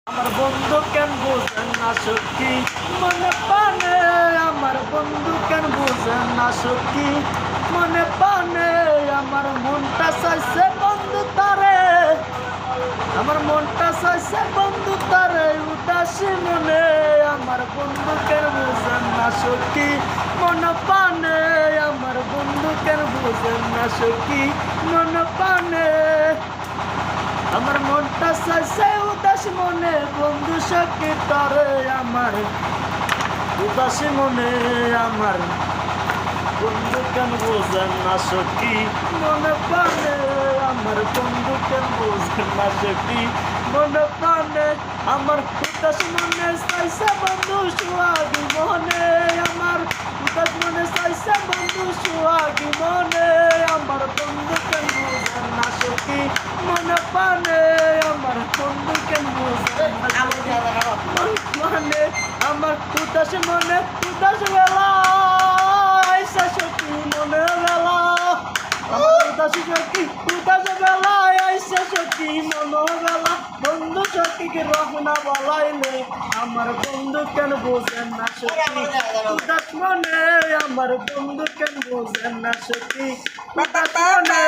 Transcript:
আমার বন্ধু কেন বোঝেন না সখী মনে পানে, আমার বন্ধু কেন বোঝেন না সখী মনে পানে। আমার মনটা চাইছে বন্ধু তারে, আমার মনটা চাইছে বন্ধু তারে উদাসী মনে। আমার বন্ধু কেন বোঝেন না সখী মনে পানে, আমার বন্ধু কেন বোঝেন না সখী মনে পানে। আমার মনটা চাইছে উদাসী মনে, বন্ধু সখী তারে আমার উদাসী মনে। আমার বন্ধু কেন বোঝেন না সখী মনে পানে, আমার বন্ধু কেন বোঝেন না সখী মনে পানে। আমার উদাস মনে চাইছে বন্ধু সুহাগী মনে, আমার উদাস মনে চাইছে বন্ধু সুহাগী মনে। আমার বন্ধু কেন বোঝেন না সখী মনে পানে, আমার বন্ধু কেন বোঝেন না মানে। আমার উদাস মনে উদাস বেলা সখী মনে বেলা, আমার উদাস সখী উদাস বেলা আইসা সখী মনে বেলা। বন্ধু সখীকে রহনা বলাইলে আমার বন্ধু কেন বোঝেন না সখী উদাস মনে, আমার বন্ধু কেন বোঝেন না সখী উদাস মনে।